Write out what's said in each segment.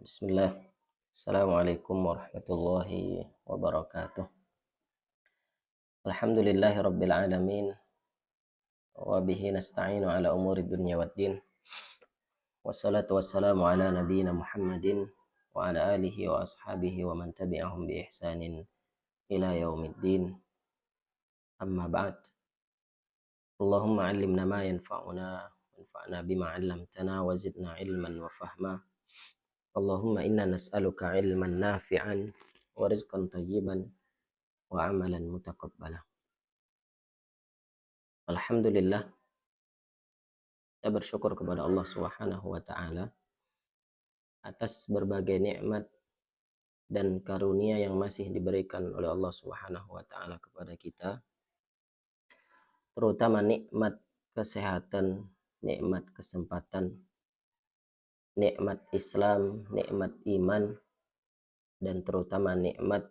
Bismillah. Assalamualaikum warahmatullahi wabarakatuh. Alhamdulillahi rabbil alamin. Wa bihi nasta'inu ala umuri dunya waddin. Wassalatu wassalamu ala nabiyyina Muhammadin wa ala alihi wa ashabihi wa man tabi'ahum bi ihsanin ila yaumiddin. Amma ba'd. Allahumma 'allimna ma yanfa'una wanfa'na bima 'allamtana wa zidna ilman wa fahma. Allahumma inna nas'aluka ilman nafi'an wa rizqan tayyiban wa amalan mutaqabbala. Alhamdulillah, kita bersyukur kepada Allah Subhanahu wa taala atas berbagai nikmat dan karunia yang masih diberikan oleh Allah Subhanahu wa taala kepada kita, terutama nikmat kesehatan, nikmat kesempatan, nikmat Islam, nikmat iman, dan terutama nikmat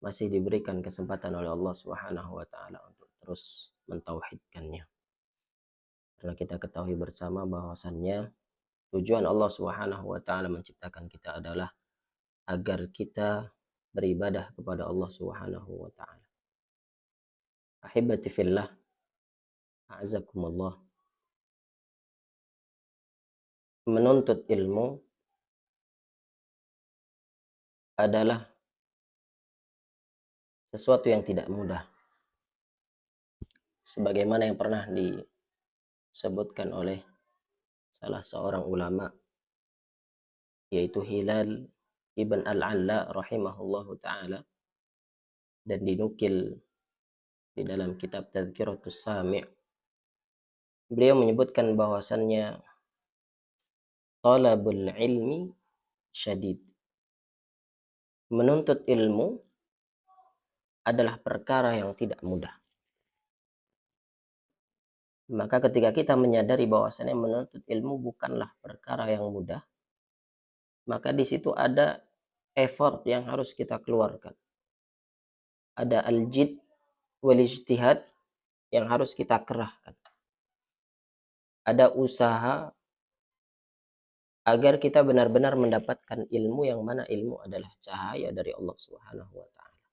masih diberikan kesempatan oleh Allah Subhanahu wa taala untuk terus mentauhidkannya. Karena kita ketahui bersama bahwasannya tujuan Allah Subhanahu wa taala menciptakan kita adalah agar kita beribadah kepada Allah Subhanahu wa taala. Ahibati fillah, a'azakumullah. Menuntut ilmu adalah sesuatu yang tidak mudah. Sebagaimana yang pernah disebutkan oleh salah seorang ulama, yaitu Hilal ibn al-Alla rahimahullahu ta'ala, dan dinukil di dalam kitab Tadhkiratus Sami'. Beliau menyebutkan bahwasannya talabul ilmi syadid. Menuntut ilmu adalah perkara yang tidak mudah. Maka ketika kita menyadari bahwasannya menuntut ilmu bukanlah perkara yang mudah, maka di situ ada effort yang harus kita keluarkan. Ada al-jid wal ijtihad yang harus kita kerahkan. Ada usaha agar kita benar-benar mendapatkan ilmu yang mana ilmu adalah cahaya dari Allah Subhanahu wa taala.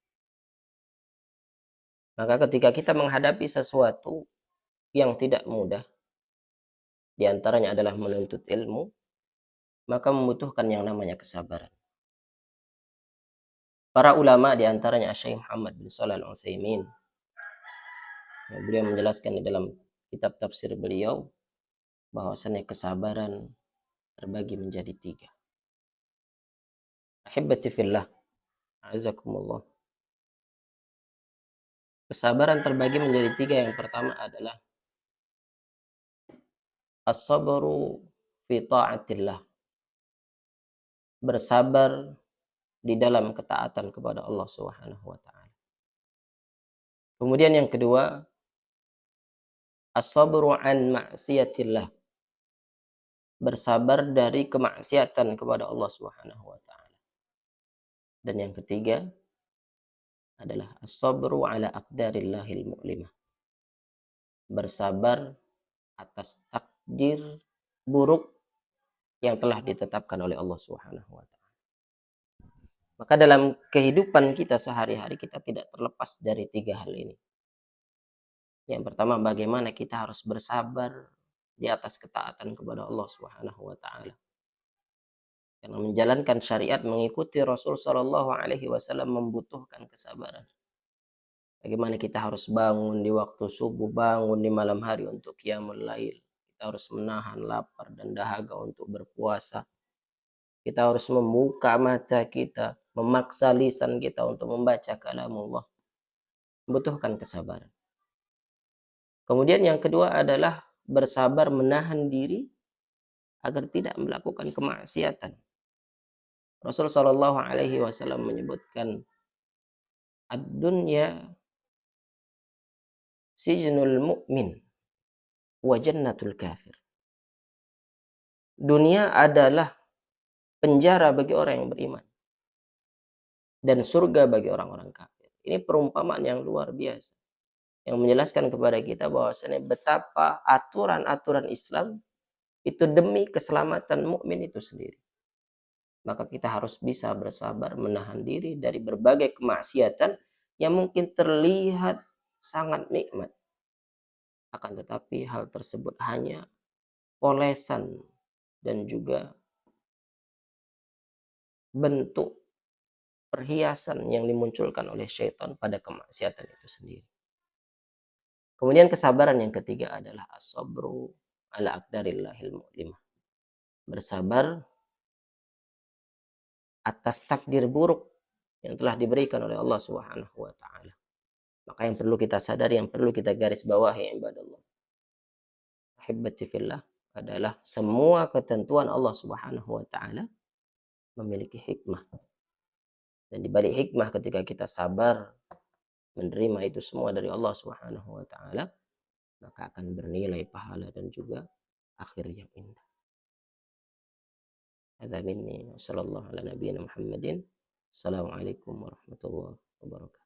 Maka ketika kita menghadapi sesuatu yang tidak mudah, di antaranya adalah menuntut ilmu, maka membutuhkan yang namanya kesabaran. Para ulama, di antaranya Syekh Muhammad bin Shalih Al-Utsaimin, beliau menjelaskan di dalam kitab tafsir beliau bahwasannya kesabaran terbagi menjadi 3. Ahibati fillah, a'azakumullah. Kesabaran terbagi menjadi 3. Yang pertama adalah as-sabru fi ta'atillah. Bersabar di dalam ketaatan kepada Allah Subhanahu wa taala. Kemudian yang kedua, as-sabru an ma'siyatillah. Bersabar dari kemaksiatan kepada Allah Subhanahu wa taala. Dan yang ketiga adalah as-sabru ala aqdarillahil mu'limah. Bersabar atas takdir buruk yang telah ditetapkan oleh Allah Subhanahu wa taala. Maka dalam kehidupan kita sehari-hari kita tidak terlepas dari 3 hal ini. Yang pertama, bagaimana kita harus bersabar di atas ketaatan kepada Allah Subhanahu wa taala. Karena menjalankan syariat, mengikuti Rasul sallallahu alaihi wasallam membutuhkan kesabaran. Bagaimana kita harus bangun di waktu subuh, bangun di malam hari untuk qiyamul lail. Kita harus menahan lapar dan dahaga untuk berpuasa. Kita harus membuka mata kita, memaksa lisan kita untuk membaca kalamullah. Membutuhkan kesabaran. Kemudian yang kedua adalah bersabar menahan diri agar tidak melakukan kemaksiatan. Rasul sallallahu alaihi wasallam menyebutkan ad-dunya sijnul mu'min wa jannatul kafir. Dunia adalah penjara bagi orang yang beriman dan surga bagi orang-orang kafir. Ini perumpamaan yang luar biasa yang menjelaskan kepada kita bahwasanya betapa aturan-aturan Islam itu demi keselamatan mukmin itu sendiri. maka kita harus bisa bersabar menahan diri dari berbagai kemaksiatan yang mungkin terlihat sangat nikmat. Akan tetapi hal tersebut hanya polesan dan juga bentuk perhiasan yang dimunculkan oleh syaitan pada kemaksiatan itu sendiri. Kemudian kesabaran yang ketiga adalah as-sabru ala aqdarillahil mu'limah. Bersabar atas takdir buruk yang telah diberikan oleh Allah Subhanahu wa taala. Maka yang perlu kita sadari, yang perlu kita garis bawahi ibadallah, ahibbati fillah, adalah semua ketentuan Allah Subhanahu wa taala memiliki hikmah. Dan di balik hikmah ketika kita sabar menerima itu semua dari Allah Subhanahu wa taala, maka akan bernilai pahala dan juga akhir yang indah. Hadza minni sallallahu ala nabiyyina Muhammadin. Assalamualaikum warahmatullahi wabarakatuh.